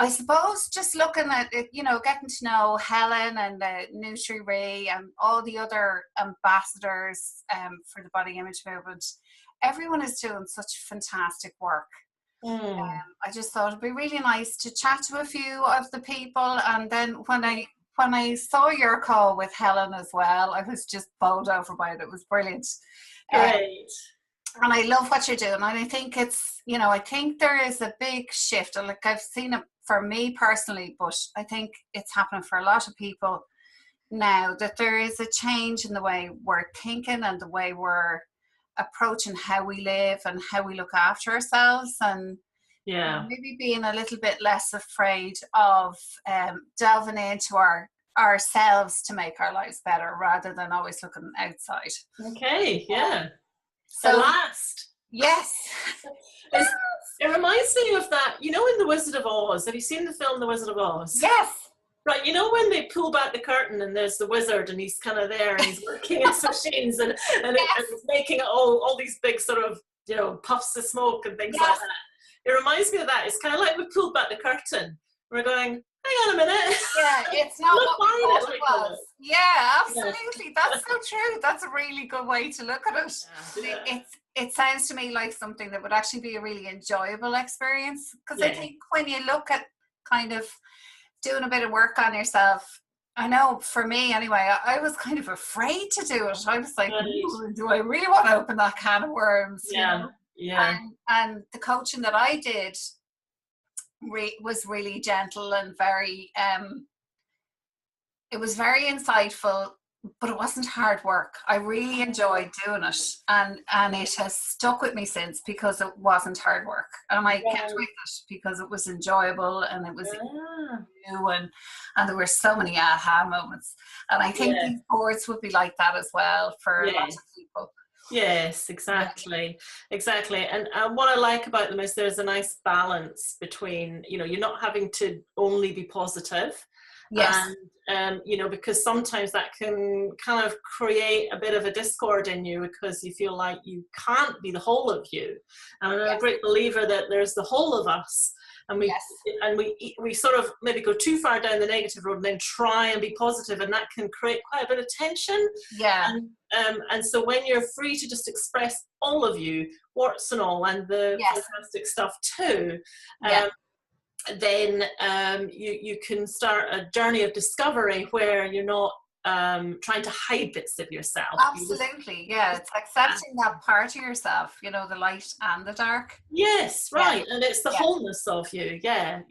I suppose just looking at it, getting to know Helen and Nutri and all the other ambassadors for the body image movement, everyone is doing such fantastic work. Mm. I just thought it'd be really nice to chat to a few of the people, and then when I saw your call with Helen as well, I was just bowled over by it. It was brilliant. Great. And I love what you're doing, and I think it's, I think there is a big shift. Like, I've seen it for me personally, but I think it's happening for a lot of people now, that there is a change in the way we're thinking and the way we're approaching how we live and how we look after ourselves, and maybe being a little bit less afraid of delving into ourselves to make our lives better, rather than always looking outside. Okay, yeah. So, the last. Yes. It reminds me of that, in The Wizard of Oz. Have you seen the film The Wizard of Oz? Yes. Right, when they pull back the curtain and there's the wizard and he's kind of there and he's working in some machines and it's making all these big sort of, puffs of smoke and things like that. It reminds me of that. It's kind of like we pulled back the curtain. We're going, hang on a minute. Yeah, it's not what we thought it was. Yeah, absolutely. That's so true. That's a really good way to look at it. Yeah. It sounds to me like something that would actually be a really enjoyable experience, because I think when you look at kind of doing a bit of work on yourself, I know for me anyway, I was kind of afraid to do it. I was like, do I really want to open that can of worms? Yeah. And the coaching that I did was really gentle and very it was very insightful, but it wasn't hard work. I really enjoyed doing it, and it has stuck with me since, because it wasn't hard work, and I kept with it because it was enjoyable and it was new, and there were so many aha moments, and I think these boards would be like that as well for a lot of people. Yes, exactly. And what I like about them is there's a nice balance between, you're not having to only be positive. Yes. And, because sometimes that can kind of create a bit of a discord in you, because you feel like you can't be the whole of you. And I'm a great believer that there's the whole of us. And we sort of maybe go too far down the negative road and then try and be positive, and that can create quite a bit of tension. Yeah. And so when you're free to just express all of you, warts and all, and the fantastic stuff too, then you can start a journey of discovery where you're not trying to hide bits of yourself. Absolutely, it's accepting that part of yourself, the light and the dark. Yes, right. And it's the wholeness of you. And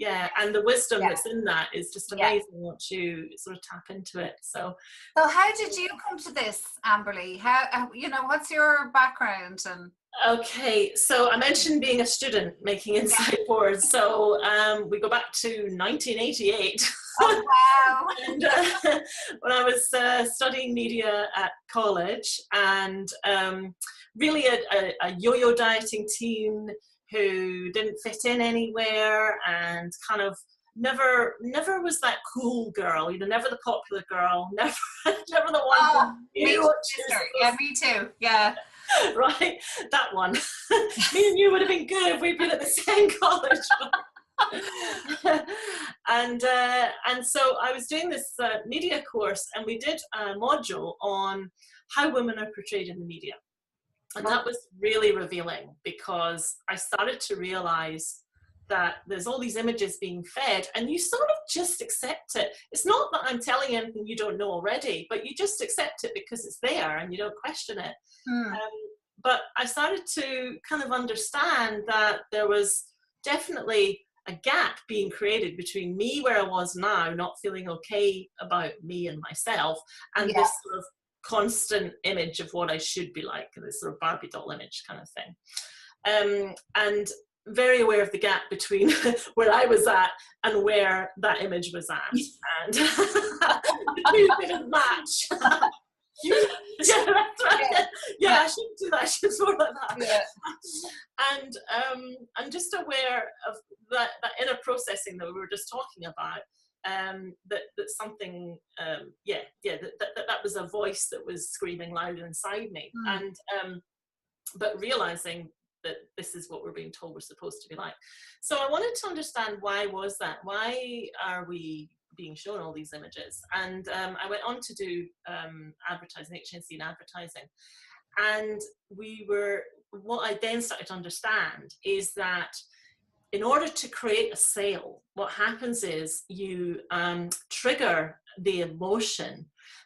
the wisdom that's in that is just amazing once you sort of tap into it. So how did you come to this, Amberly? How what's your background? And okay, so I mentioned being a student making insight boards. So we go back to 1988. Oh, wow. And when I was studying media at college, and really a yo-yo dieting team who didn't fit in anywhere, and kind of never was that cool girl, never the popular girl, never the one. Me too. Yeah. Right, that one. Me and you would have been good if we'd been at the same college. And so I was doing this media course, and we did a module on how women are portrayed in the media, and that was really revealing, because I started to realize that there's all these images being fed, and you sort of just accept it. It's not that I'm telling you anything you don't know already, but you just accept it because it's there and you don't question it. But I started to kind of understand that there was definitely a gap being created between me where I was now, not feeling okay about me and myself, and this sort of constant image of what I should be like, this sort of Barbie doll image kind of thing. And very aware of the gap between where I was at and where that image was at, and the two didn't match. That's right. I shouldn't do that. I should sort like that. And I'm just aware of that inner processing that we were just talking about. That something, that was a voice that was screaming loud inside me, and but realizing this is what we're being told we're supposed to be like. So I wanted to understand, why was that? Why are we being shown all these images? And I went on to do advertising, HNC in advertising. And what I then started to understand is that in order to create a sale, what happens is you trigger the emotion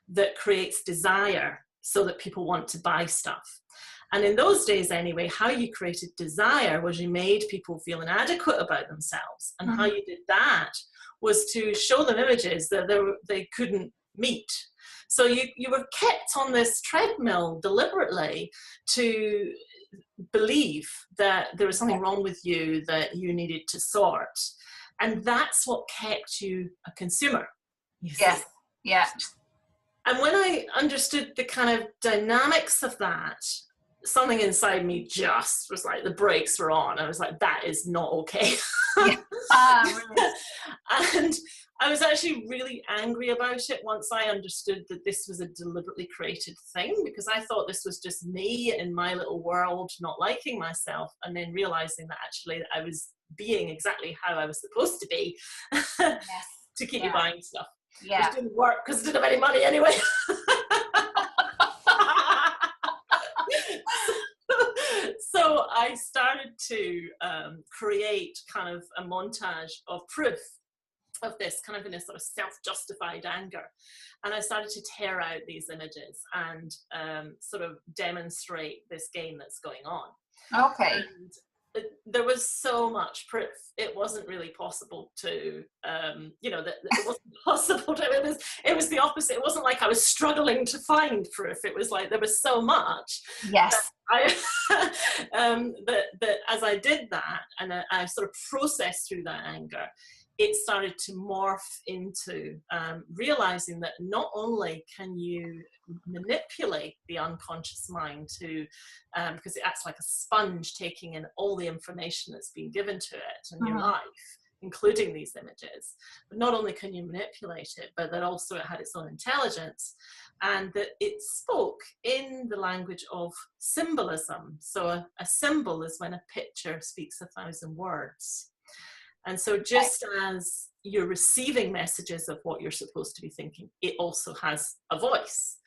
that creates desire so that people want to buy stuff. And in those days anyway, how you created desire was you made people feel inadequate about themselves. And how you did that was to show them images that they couldn't meet. So you were kept on this treadmill deliberately to believe that there was something wrong with you that you needed to sort. And that's what kept you a consumer. Yes. Yeah. And when I understood the kind of dynamics of that, something inside me just was like, the brakes were on. I was like, that is not okay. Yeah. Really. And I was actually really angry about it once I understood that this was a deliberately created thing, because I thought this was just me in my little world not liking myself, and then realizing that actually I was being exactly how I was supposed to be to keep you buying stuff. Yeah. Which didn't work because I didn't have any money anyway. So I started to create kind of a montage of proof of this, kind of in a sort of self-justified anger. And I started to tear out these images and sort of demonstrate this game that's going on. Okay. And there was so much proof. It wasn't really possible to, that it wasn't possible to, it was the opposite. It wasn't like I was struggling to find proof. It was like there was so much. Yes. That as I did that, and I sort of processed through that anger, it started to morph into realizing that not only can you manipulate the unconscious mind to, because it acts like a sponge taking in all the information that's been given to it in your life, including these images, but not only can you manipulate it, but that also it had its own intelligence, and that it spoke in the language of symbolism. So a symbol is when a picture speaks 1,000 words. And so just as you're receiving messages of what you're supposed to be thinking, it also has a voice,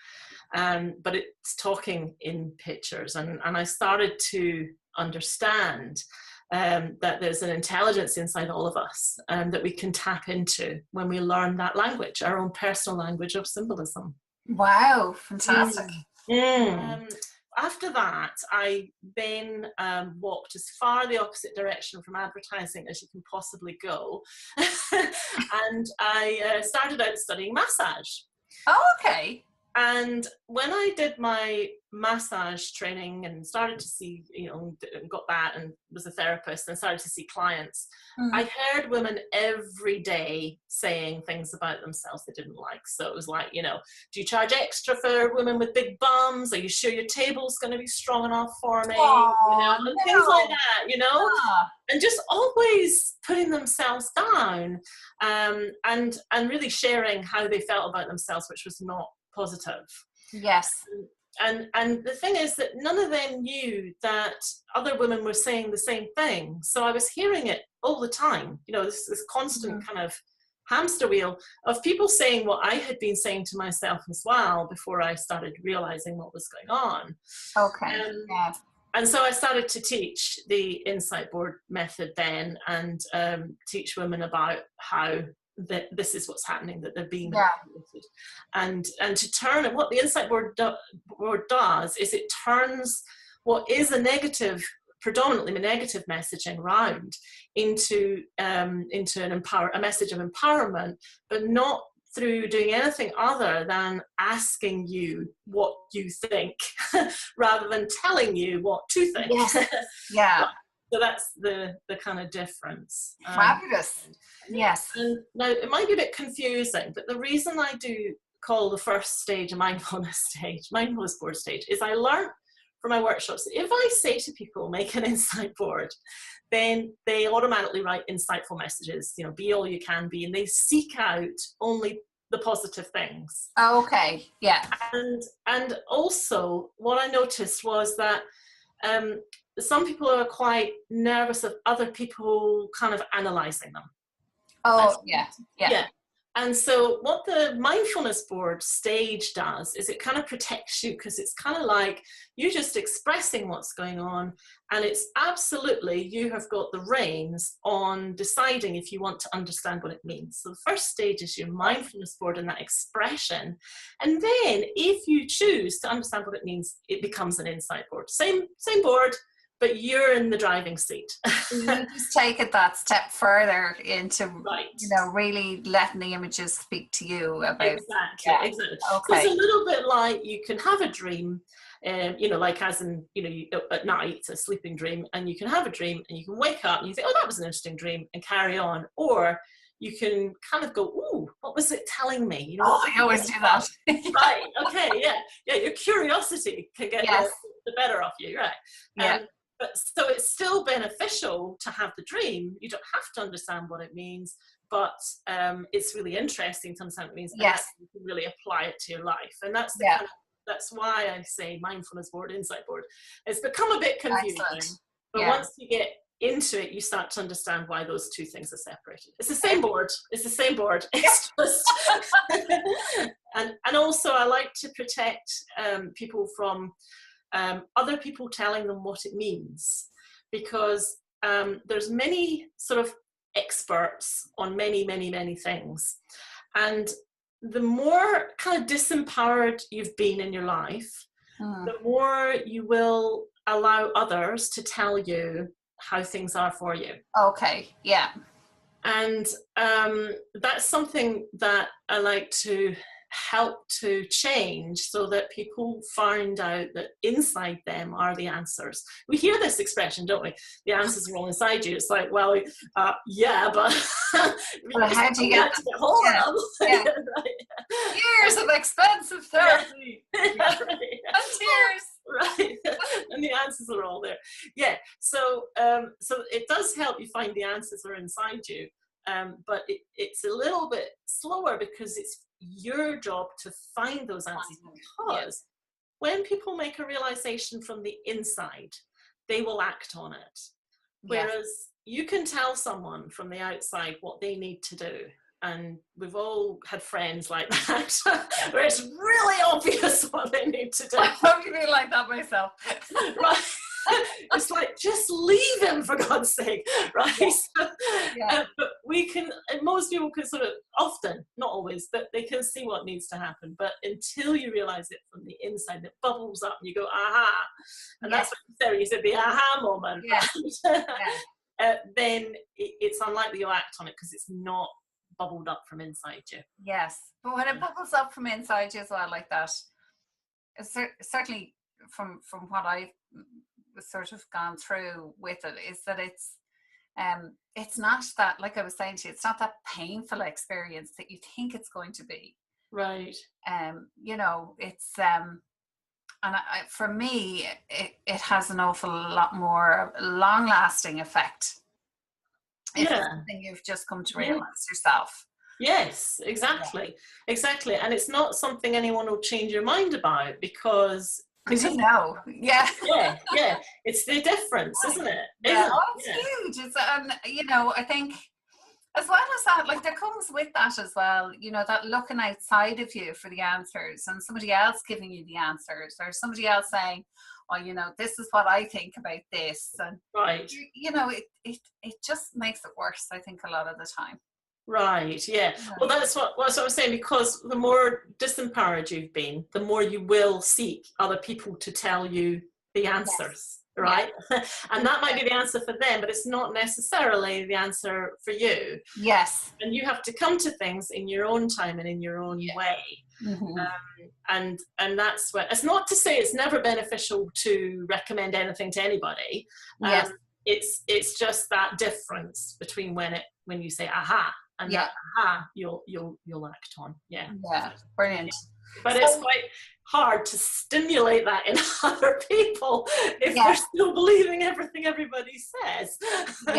but it's talking in pictures. And I started to understand that there's an intelligence inside all of us that we can tap into when we learn that language, our own personal language of symbolism. Wow, fantastic. After that, I then walked as far the opposite direction from advertising as you can possibly go. And I started out studying massage. Oh, okay. And when I did my massage training and started to see, got that and was a therapist and started to see clients, I heard women every day saying things about themselves they didn't like. So it was like, do you charge extra for women with big bums? Are you sure your table's going to be strong enough for me? And things like that, and just always putting themselves down, and really sharing how they felt about themselves, which was not positive. Yes. And the thing is that none of them knew that other women were saying the same thing. So I was hearing it all the time, this constant kind of hamster wheel of people saying what I had been saying to myself as well before I started realizing what was going on. Okay. And so I started to teach the Insight Board method then, and teach women about how that this is what's happening, that they're being manipulated. And to turn it, what the Insight Board does is it turns what is a negative, predominantly negative messaging round into a message of empowerment, but not through doing anything other than asking you what you think rather than telling you what to think. Yes. Yeah. So that's the kind of difference. Fabulous. Yes. And now it might be a bit confusing, but the reason I do call the first stage a mindfulness board stage, is I learned from my workshops that if I say to people, make an insight board, then they automatically write insightful messages, be all you can be, and they seek out only the positive things. Okay. Yeah. And also what I noticed was that some people are quite nervous of other people kind of analysing them. Oh, yeah. Yeah. And so what the mindfulness board stage does is it kind of protects you, because it's kind of like you just expressing what's going on, and it's absolutely, you have got the reins on deciding if you want to understand what it means. So the first stage is your mindfulness board and that expression. And then if you choose to understand what it means, it becomes an insight board. Same board, but you're in the driving seat. You just take it that step further into, right. Really letting the images speak to you about. Exactly. Okay. So it's a little bit like you can have a dream, like as in, at night, a sleeping dream, and you can have a dream and you can wake up and you think, oh, that was an interesting dream, and carry on. Or you can kind of go, ooh, what was it telling me? I always do that. Right. Okay. Yeah. Your curiosity can get the better of you. Right. Yeah. But so it's still beneficial to have the dream. You don't have to understand what it means, but it's really interesting to understand what it means. Yes. And you can really apply it to your life. And that's that's why I say mindfulness board, insight board. It's become a bit confusing. Excellent. But once you get into it, you start to understand why those two things are separated. It's the same board. It's the same board. It's just and also I like to protect people from other people telling them what it means, because there's many sort of experts on many things, and the more kind of disempowered you've been in your life, the more you will allow others to tell you how things are for you. Okay. Yeah. And that's something that I like to help to change, so that people find out that inside them are the answers. We hear this expression, don't we? The answers are all inside you. It's like, well, yeah, but how do you get hold of them? Yeah. Right. Years of expensive therapy. And tears. Right. And the answers are all there. Yeah. So it does help you find the answers are inside you. But it's a little bit slower, because it's your job to find those answers. Because when people make a realization from the inside, they will act on it. Whereas you can tell someone from the outside what they need to do. And we've all had friends like that, where it's really obvious what they need to do. I'm feeling like that myself. Right. It's like, just leave him, for God's sake, right? But we can, and most people can sort of, often, not always, but they can see what needs to happen. But until you realize it from the inside, it bubbles up and you go, aha. And that's what you said, the aha moment. Then it's unlikely you'll act on it, because it's not bubbled up from inside you. Yes. But when it bubbles up from inside you as well, like that, it's certainly from what I've sort of gone through with it, is that it's not that, like I was saying to you, it's not that painful experience that you think it's going to be. Right. It's and for me, it has an awful lot more long-lasting effect. If it's something you've just come to realize yourself. Yes, exactly. And it's not something anyone will change your mind about, because it's the difference, isn't it? It's huge. It's I think as well as that, like, there comes with that as well, that looking outside of you for the answers, and somebody else giving you the answers, or somebody else saying, oh, this is what I think about this, and it just makes it worse, I think, a lot of the time. Right. Yeah. Well, that's what I'm saying, because the more disempowered you've been, the more you will seek other people to tell you the answers. Right. And that might be the answer for them, but it's not necessarily the answer for you. Yes. And you have to come to things in your own time and in your own way. Mm-hmm. And that's what, it's not to say it's never beneficial to recommend anything to anybody. Yes. It's just that difference between when you say aha, and that aha you'll act on. Yeah. Brilliant. But it's quite hard to stimulate that in other people if they're still believing everything everybody says. But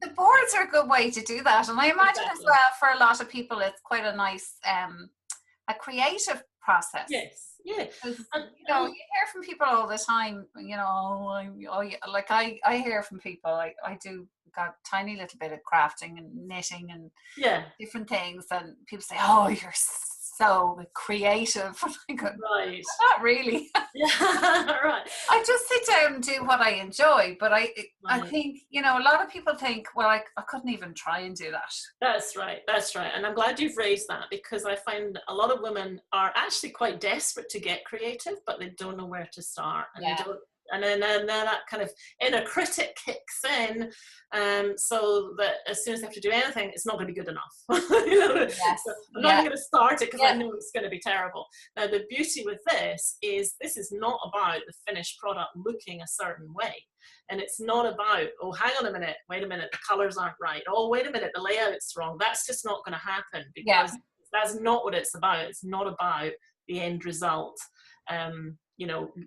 the boards are a good way to do that, and I imagine as well, for a lot of people, it's quite a nice a creative process. Yes. Yeah. 'Cause, And, you hear from people all the time, oh, yeah, like I hear from people, I do got tiny little bit of crafting and knitting and yeah. different things, and people say, oh, you're so creative. I go, Right. not really. Yeah. Right. I just sit down and do what I enjoy, but I Right. think, a lot of people think, well, I couldn't even try and do that. That's right. That's right. And I'm glad you've raised that, because I find a lot of women are actually quite desperate to get creative, but they don't know where to start, and Yeah. they don't. And then that kind of inner critic kicks in, so that as soon as they have to do anything, it's not going to be good enough. Yes. So I'm not even going to start it because I Yeah. know it's going to be terrible. Now, the beauty with this is not about the finished product looking a certain way. And it's not about, oh, hang on a minute, wait a minute, the colors aren't right. Oh, wait a minute, the layout's wrong. That's just not going to happen, because that's not what it's about. It's not about the end result.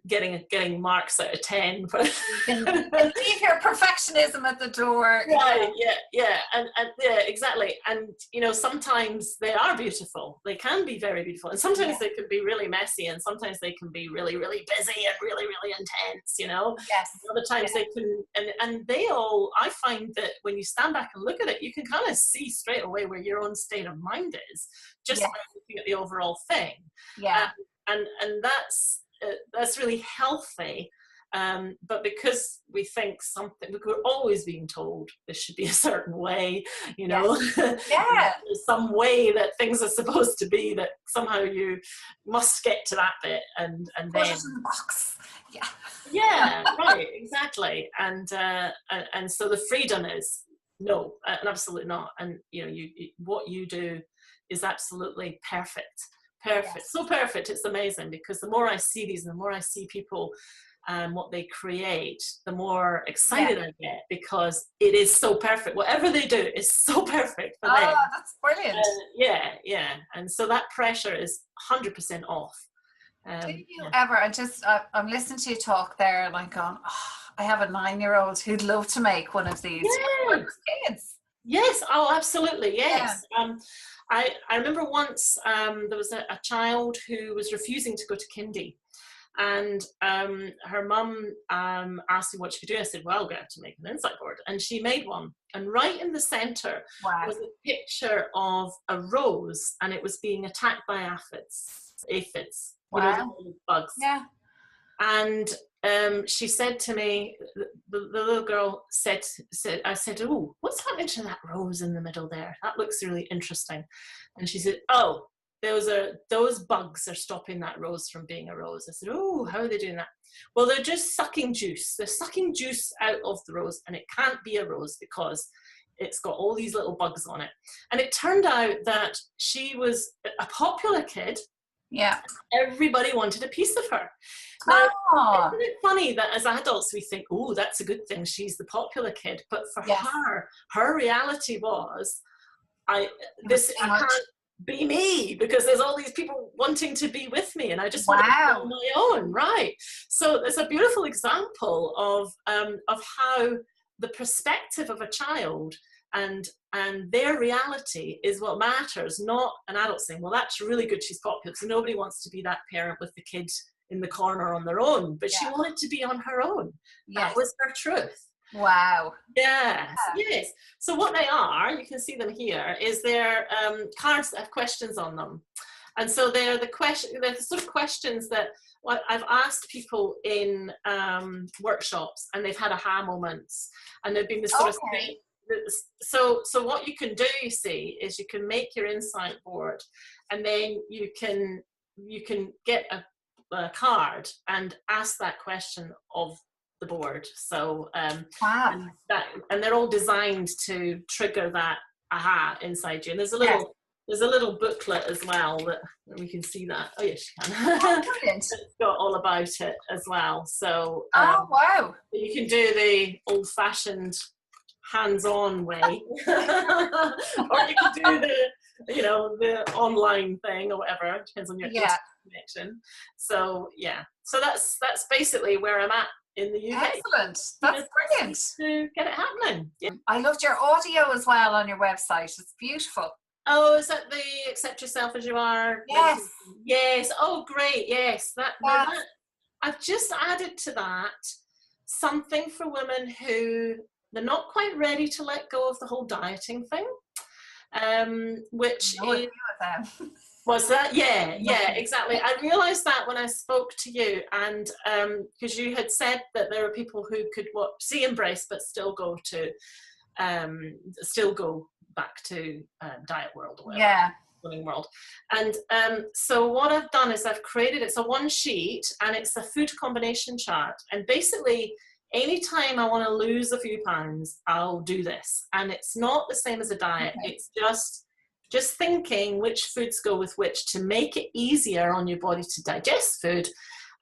Getting marks out of 10. You can leave your perfectionism at the door. Right, yeah, and yeah, exactly. And sometimes they are beautiful. They can be very beautiful, and sometimes they can be really messy, and sometimes they can be really, really busy and really, really intense. Yes. Other times they can, and they all. I find that when you stand back and look at it, you can kind of see straight away where your own state of mind is, just by looking at the overall thing. Yeah. And that's really healthy. But because we think we're always being told this should be a certain way, there's some way that things are supposed to be, that somehow you must get to that bit and put then it in the box. Yeah, right, exactly. And so the freedom is no, absolutely not. And what you do is absolutely perfect. So perfect, it's amazing, because the more I see these, and the more I see people and what they create, the more excited I get, because it is so perfect. Whatever they do is so perfect for them. That's brilliant. Yeah. And so that pressure is 100% off. Do you ever, I'm listening to you talk there, and I'm going, I have a 9-year-old who'd love to make one of these for kids. Yes, oh, absolutely, yes. Yeah. I remember once there was a child who was refusing to go to kindy, and her mum asked me what she could do. I said, well, I'm going to have to make an insight board. And she made one. And right in the centre was a picture of a rose, and it was being attacked by aphids. Wow. The bugs. Yeah. And she said to me, the little girl said, I said, oh, what's happening to that rose in the middle there? That looks really interesting. And she said, oh, those bugs are stopping that rose from being a rose. I said, oh, how are they doing that? Well, they're just sucking juice. They're sucking juice out of the rose, and it can't be a rose because it's got all these little bugs on it. And it turned out that she was a popular kid. Yeah. Everybody wanted a piece of her. Now, isn't it funny that as adults we think, oh, that's a good thing, she's the popular kid. But for her reality was, this can't be me, because there's all these people wanting to be with me, and I just want to be on my own, right? So it's a beautiful example of how the perspective of a child and their reality is what matters, not an adult saying, well, that's really good, she's popular, so nobody wants to be that parent with the kid in the corner on their own, but she wanted to be on her own. That was her truth. Wow. Yes. So what they are, you can see them here, is they're cards that have questions on them. And so they're the sort of questions that I've asked people in workshops, and they've had aha moments, and they've been the sort of thing. So what you can do, you see, is you can make your insight board, and then you can get a card and ask that question of the board. So and they're all designed to trigger that aha inside you. And there's a little booklet as well that we can see that. Oh yes, you can. It's got all about it as well. So you can do the old-fashioned hands-on way, or you can do the online thing, or whatever. It depends on your connection. So that's basically where I'm at in the UK. Excellent. That's brilliant. To get it happening. I loved your audio as well on your website. It's beautiful. Oh, is that the accept yourself as you are? Yes. Yes. Oh, great. Yes. That I've just added to that something for women who they're not quite ready to let go of the whole dieting thing. Which is was that yeah exactly. I realized that when I spoke to you, and because you had said that there are people who could see Embrace but still go back to diet world or whatever. Yeah. Swimming world. And so what I've done is I've created, it's a one sheet and it's a food combination chart, and basically anytime I want to lose a few pounds I'll do this, and it's not the same as a diet. Okay. It's just thinking which foods go with which to make it easier on your body to digest food,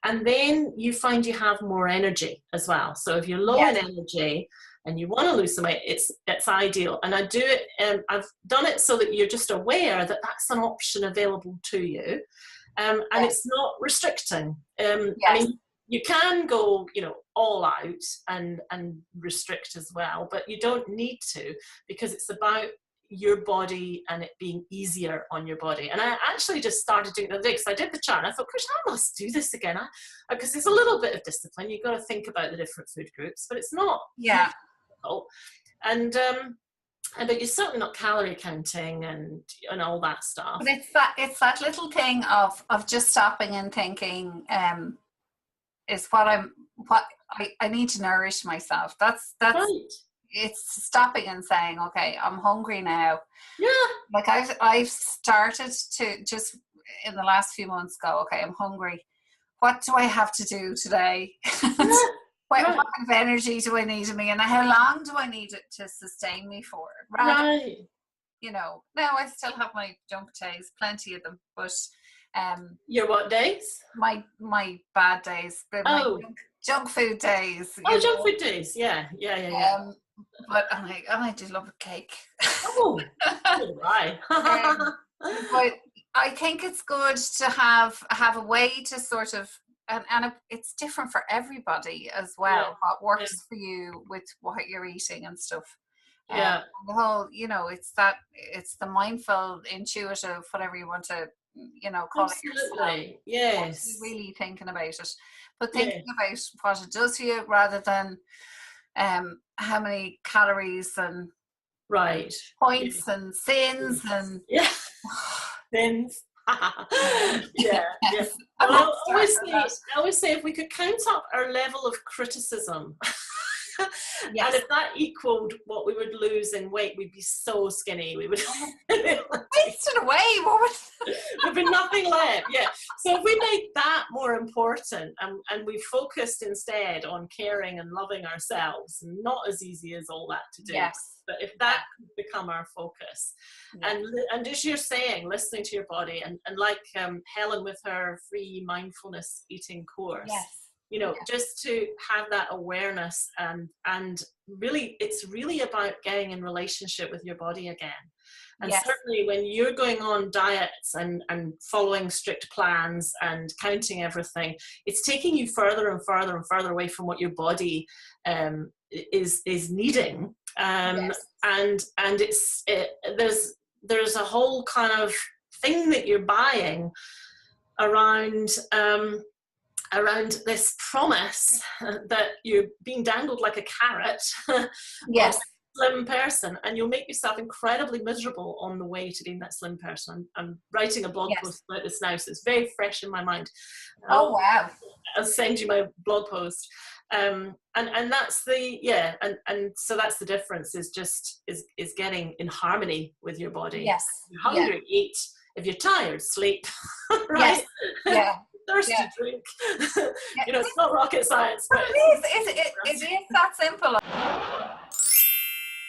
and then you find you have more energy as well. So if you're low in energy and you want to lose some weight, it's ideal. And I do it, I've done it so that you're just aware that that's an option available to you, and it's not restricting. I mean, you can go, all out and restrict as well, but you don't need to, because it's about your body and it being easier on your body. And I actually just started doing it the other day because I did the chart and I thought, Chris, I must do this again, because it's a little bit of discipline. You've got to think about the different food groups, but it's not difficult. And but you're certainly not calorie counting and all that stuff. But it's that little thing of just stopping and thinking, is what I need to nourish myself. That's right. It's stopping and saying, okay, I'm hungry now. Yeah. Like I've started to just in the last few months go, okay, I'm hungry. What do I have to do today? What kind of energy do I need in me, and how long do I need it to sustain me for? Right. Now I still have my junk days, plenty of them, but your what days? My bad days, my junk food days. Junk food days, yeah. But I do love a cake. Oh, right. But I think it's good to have a way to sort of, and it's different for everybody as well. What works for you with what you're eating and stuff. The whole, it's the mindful, intuitive, whatever you want to, call it yourself. Yes. Really thinking about it, but thinking about what it does for you rather than how many calories and points and sins and sins. Well, I always say if we could count up our level of criticism, and if that equaled what we would lose in weight, we'd be so skinny. We would wasted away. There'd be nothing left. So if we make that more important, and we focused instead on caring and loving ourselves, not as easy as all that to do. But if that could become our focus, and as you're saying, listening to your body, and like Helen with her free mindfulness eating course, just to have that awareness, and really, it's really about getting in relationship with your body again. And certainly when you're going on diets and following strict plans and counting everything, it's taking you further and further and further away from what your body is needing. And there's a whole kind of thing that you're buying around this promise that you're being dangled like a carrot. Slim person, and you'll make yourself incredibly miserable on the way to being that slim person. I'm writing a blog post about this now, so it's very fresh in my mind. Wow. I'll send you my blog post. And that's and so that's the difference, is getting in harmony with your body. If you're hungry, eat. If you're tired, sleep. Right? Thirsty, drink. It's not rocket science, but it is that simple.